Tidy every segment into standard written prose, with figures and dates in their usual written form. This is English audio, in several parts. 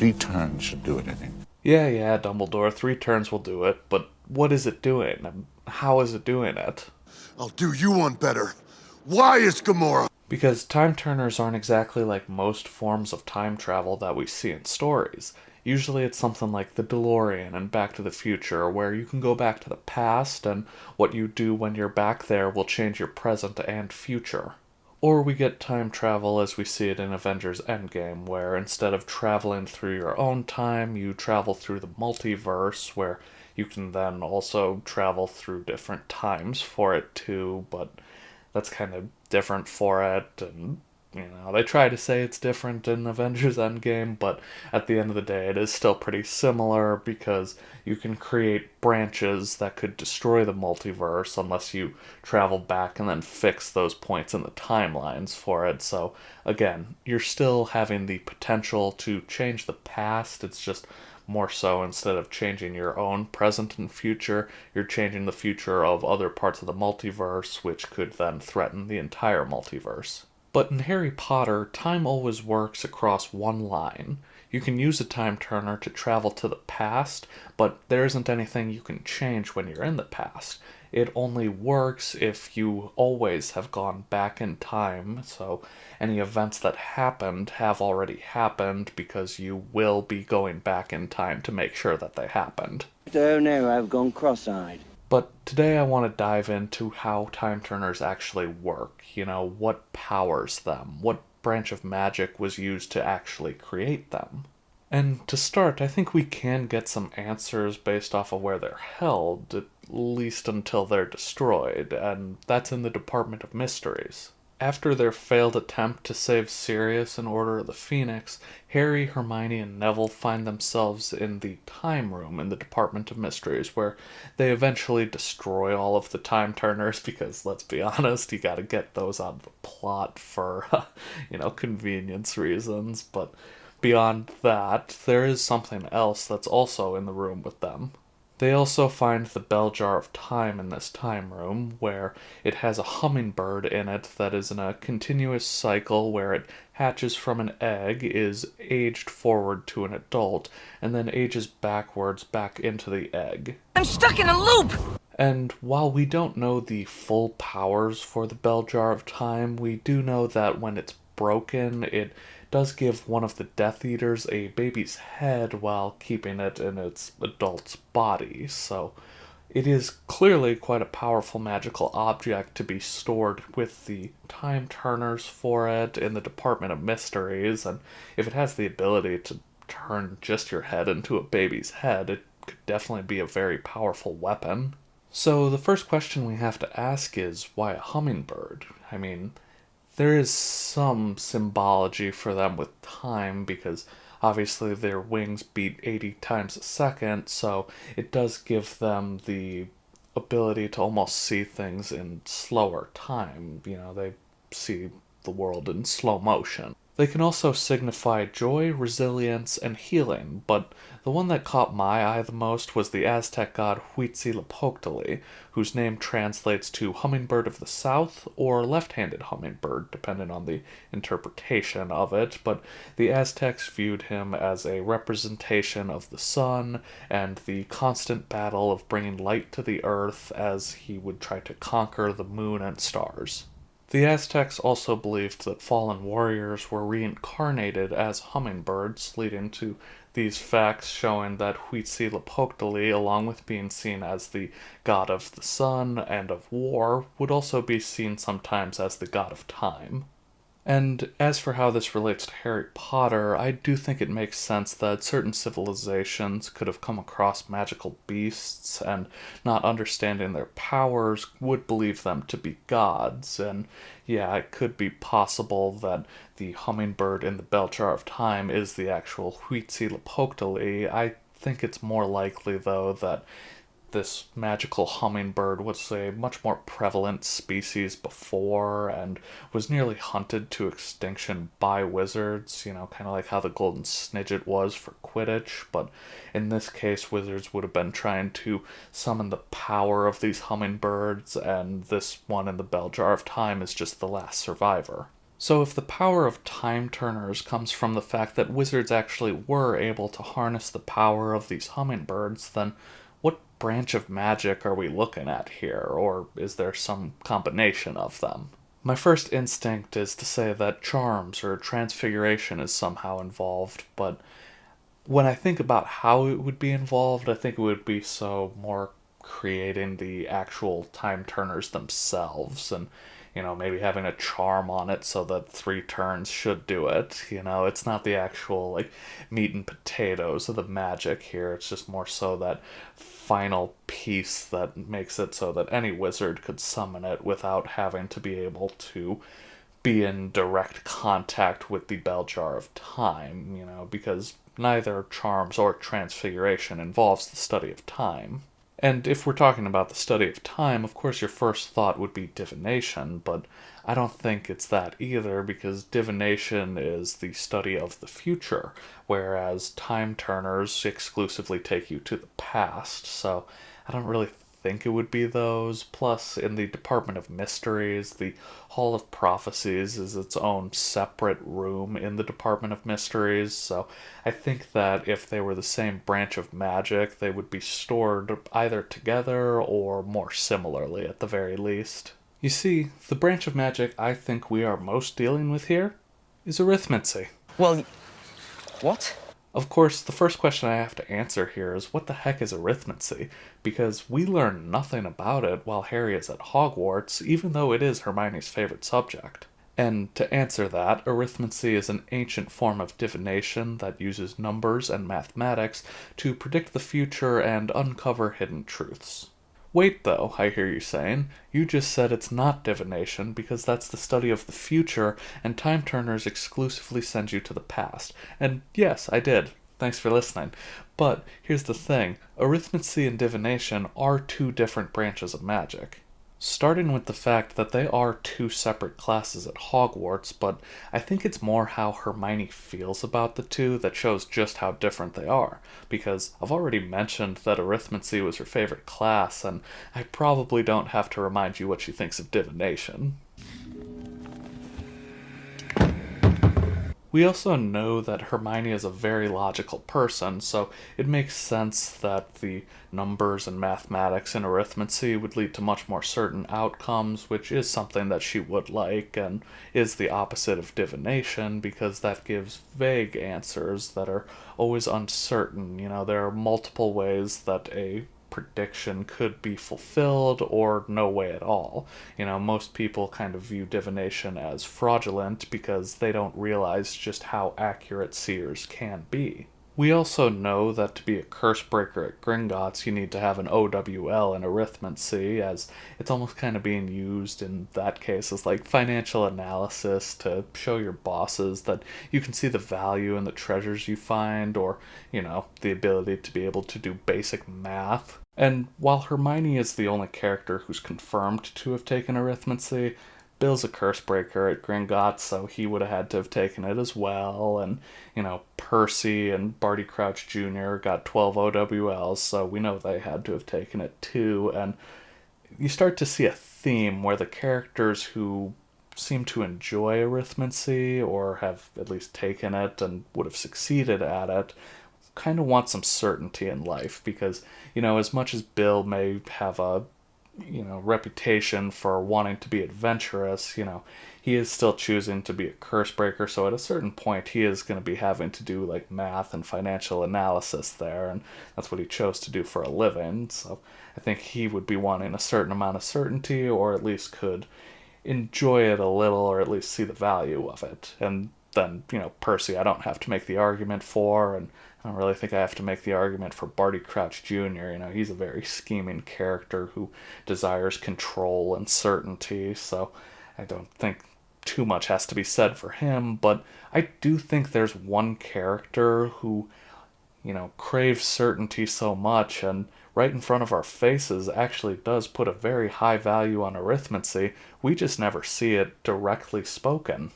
3 turns should do it, I think. Yeah, Dumbledore, 3 turns will do it, but what is it doing, and how is it doing it? I'll do you one better. Why is Gamora? Because time turners aren't exactly like most forms of time travel that we see in stories. Usually it's something like the DeLorean and Back to the Future, where you can go back to the past, and what you do when you're back there will change your present and future. Or we get time travel as we see it in Avengers Endgame, where instead of traveling through your own time, you travel through the multiverse, where you can then also travel through different times for it too, but that's kind of different for it, and they try to say it's different in Avengers Endgame, but at the end of the day, it is still pretty similar because you can create branches that could destroy the multiverse unless you travel back and then fix those points in the timelines for it. So, again, you're still having the potential to change the past, it's just more so instead of changing your own present and future, you're changing the future of other parts of the multiverse, which could then threaten the entire multiverse. But in Harry Potter, time always works across one line. You can use a time turner to travel to the past, but there isn't anything you can change when you're in the past. It only works if you always have gone back in time, so any events that happened have already happened because you will be going back in time to make sure that they happened. Oh no, I've gone cross-eyed. But today I want to dive into how time turners actually work. What powers them? What branch of magic was used to actually create them? And to start, I think we can get some answers based off of where they're held, at least until they're destroyed, and that's in the Department of Mysteries. After their failed attempt to save Sirius in Order of the Phoenix, Harry, Hermione, and Neville find themselves in the Time Room in the Department of Mysteries, where they eventually destroy all of the Time Turners because, let's be honest, you gotta get those out of the plot for, convenience reasons. But beyond that, there is something else that's also in the room with them. They also find the bell jar of time in this time room, where it has a hummingbird in it that is in a continuous cycle where it hatches from an egg, is aged forward to an adult, and then ages backwards back into the egg. I'm stuck in a loop! And while we don't know the full powers for the bell jar of time, we do know that when it's broken, it does give one of the Death Eaters a baby's head while keeping it in its adult's body, so it is clearly quite a powerful magical object to be stored with the time turners for it in the Department of Mysteries, and if it has the ability to turn just your head into a baby's head, it could definitely be a very powerful weapon. So the first question we have to ask is, why a hummingbird? I mean, there is some symbology for them with time because obviously their wings beat 80 times a second, so it does give them the ability to almost see things in slower time. They see the world in slow motion. They can also signify joy, resilience, and healing, but the one that caught my eye the most was the Aztec god Huitzilopochtli, whose name translates to Hummingbird of the South or Left-Handed Hummingbird, depending on the interpretation of it, but the Aztecs viewed him as a representation of the sun and the constant battle of bringing light to the earth as he would try to conquer the moon and stars. The Aztecs also believed that fallen warriors were reincarnated as hummingbirds, leading to these facts showing that Huitzilopochtli, along with being seen as the god of the sun and of war, would also be seen sometimes as the god of time. And as for how this relates to Harry Potter, I do think it makes sense that certain civilizations could have come across magical beasts and, not understanding their powers, would believe them to be gods. And yeah, it could be possible that the hummingbird in the Bell Jar of Time is the actual Huitzilopochtli. I think it's more likely, though, that this magical hummingbird was a much more prevalent species before and was nearly hunted to extinction by wizards, kind of like how the golden snidget was for Quidditch, but in this case wizards would have been trying to summon the power of these hummingbirds, and this one in the Bell Jar of Time is just the last survivor. So if the power of time turners comes from the fact that wizards actually were able to harness the power of these hummingbirds, then what branch of magic are we looking at here, or is there some combination of them? My first instinct is to say that charms or transfiguration is somehow involved, but when I think about how it would be involved, I think it would be so more creating the actual time turners themselves and, maybe having a charm on it so that 3 turns should do it. It's not the actual, like, meat and potatoes of the magic here. It's just more so that final piece that makes it so that any wizard could summon it without having to be able to be in direct contact with the bell jar of time, because neither charms or transfiguration involves the study of time. And if we're talking about the study of time, of course your first thought would be divination, but I don't think it's that either, because divination is the study of the future, whereas time turners exclusively take you to the past, so I don't really think it would be those. Plus, in the Department of Mysteries, the Hall of Prophecies is its own separate room in the Department of Mysteries, so I think that if they were the same branch of magic, they would be stored either together or more similarly at the very least. You see, the branch of magic I think we are most dealing with here is arithmancy. Well, what? Of course, the first question I have to answer here is what the heck is arithmancy? Because we learn nothing about it while Harry is at Hogwarts, even though it is Hermione's favorite subject. And to answer that, arithmancy is an ancient form of divination that uses numbers and mathematics to predict the future and uncover hidden truths. Wait, though, I hear you saying. You just said it's not divination because that's the study of the future and time turners exclusively send you to the past. And yes, I did. Thanks for listening. But here's the thing. Arithmancy and divination are 2 different branches of magic. Starting with the fact that they are 2 separate classes at Hogwarts, but I think it's more how Hermione feels about the 2 that shows just how different they are, because I've already mentioned that arithmancy was her favorite class, and I probably don't have to remind you what she thinks of divination. We also know that Hermione is a very logical person, so it makes sense that the numbers and mathematics and arithmancy would lead to much more certain outcomes, which is something that she would like, and is the opposite of divination, because that gives vague answers that are always uncertain. There are multiple ways that a prediction could be fulfilled or no way at all. Most people kind of view divination as fraudulent because they don't realize just how accurate seers can be. We also know that to be a curse breaker at Gringotts, you need to have an OWL in arithmancy, as it's almost kind of being used in that case as like financial analysis to show your bosses that you can see the value in the treasures you find, or, the ability to be able to do basic math. And while Hermione is the only character who's confirmed to have taken arithmancy, Bill's a curse breaker at Gringotts, so he would have had to have taken it as well. And, Percy and Barty Crouch Jr. got 12 OWLs, so we know they had to have taken it too. And you start to see a theme where the characters who seem to enjoy arithmancy, or have at least taken it and would have succeeded at it, kind of want some certainty in life, because, as much as Bill may have a, reputation for wanting to be adventurous, he is still choosing to be a curse breaker, so at a certain point he is going to be having to do like math and financial analysis there, and that's what he chose to do for a living, so I think he would be wanting a certain amount of certainty, or at least could enjoy it a little, or at least see the value of it. And then, Percy I don't have to make the argument for, and I don't really think I have to make the argument for Barty Crouch Jr. He's a very scheming character who desires control and certainty, so I don't think too much has to be said for him, but I do think there's one character who, craves certainty so much, and right in front of our faces actually does put a very high value on arithmancy. We just never see it directly spoken.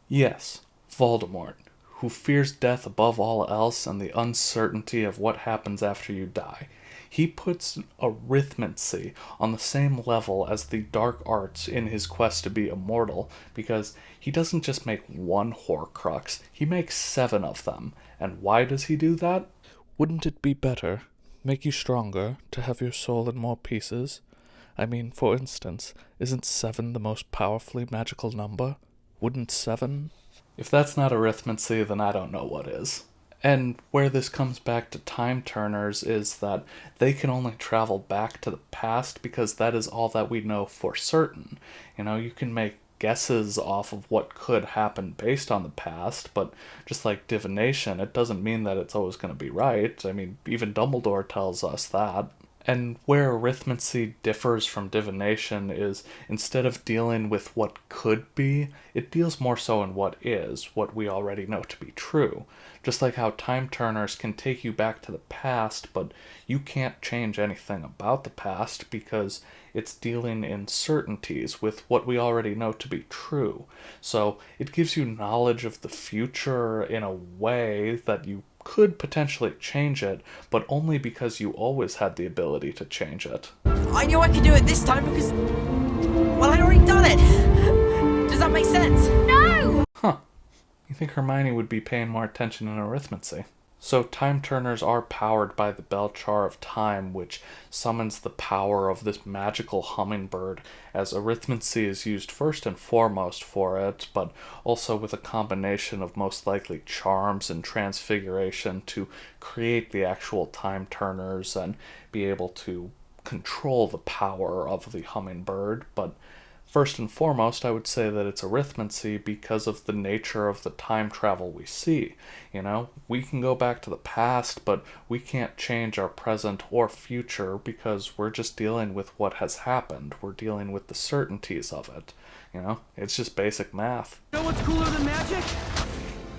Yes, Voldemort, who fears death above all else and the uncertainty of what happens after you die. He puts arithmancy on the same level as the dark arts in his quest to be immortal, because he doesn't just make one Horcrux, he makes 7 of them. And why does he do that? Wouldn't it be better, make you stronger, to have your soul in more pieces? I mean, for instance, isn't 7 the most powerfully magical number? Wouldn't 7? If that's not arithmancy, then I don't know what is. And where this comes back to time turners is that they can only travel back to the past because that is all that we know for certain. You know, you can make guesses off of what could happen based on the past, but just like divination, it doesn't mean that it's always going to be right. I mean, even Dumbledore tells us that. And where arithmancy differs from divination is instead of dealing with what could be, it deals more so in what is, what we already know to be true. Just like how time turners can take you back to the past, but you can't change anything about the past because it's dealing in certainties with what we already know to be true. So it gives you knowledge of the future in a way that you could potentially change it, but only because you always had the ability to change it. I knew I could do it this time because, well, I'd already done it. Does that make sense? No! Huh. You think Hermione would be paying more attention in arithmancy? So time turners are powered by the Bell-Jar of Time, which summons the power of this magical hummingbird, as arithmancy is used first and foremost for it, but also with a combination of most likely charms and transfiguration to create the actual time turners and be able to control the power of the hummingbird. But first and foremost, I would say that it's arithmancy because of the nature of the time travel we see. You know, we can go back to the past, but we can't change our present or future because we're just dealing with what has happened. We're dealing with the certainties of it. You know, it's just basic math. You know what's cooler than magic?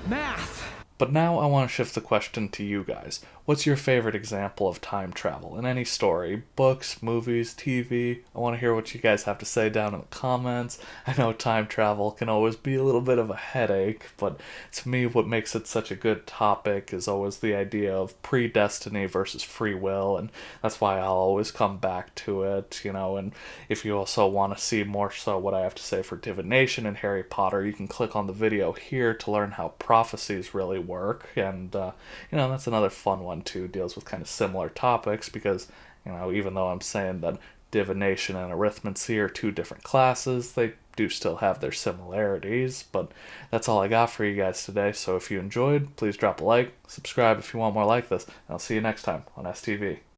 Math. But now I want to shift the question to you guys. What's your favorite example of time travel in any story? Books, movies, TV? I want to hear what you guys have to say down in the comments. I know time travel can always be a little bit of a headache, but to me what makes it such a good topic is always the idea of predestiny versus free will, and that's why I'll always come back to it, you know. And if you also want to see more so what I have to say for divination and Harry Potter, you can click on the video here to learn how prophecies really work. And you know, that's another fun one too, deals with kind of similar topics, because you know, even though I'm saying that divination and arithmancy are 2 different classes, they do still have their similarities. But that's all I got for you guys today, so if you enjoyed, please drop a like, subscribe if you want more like this, and I'll see you next time on STV.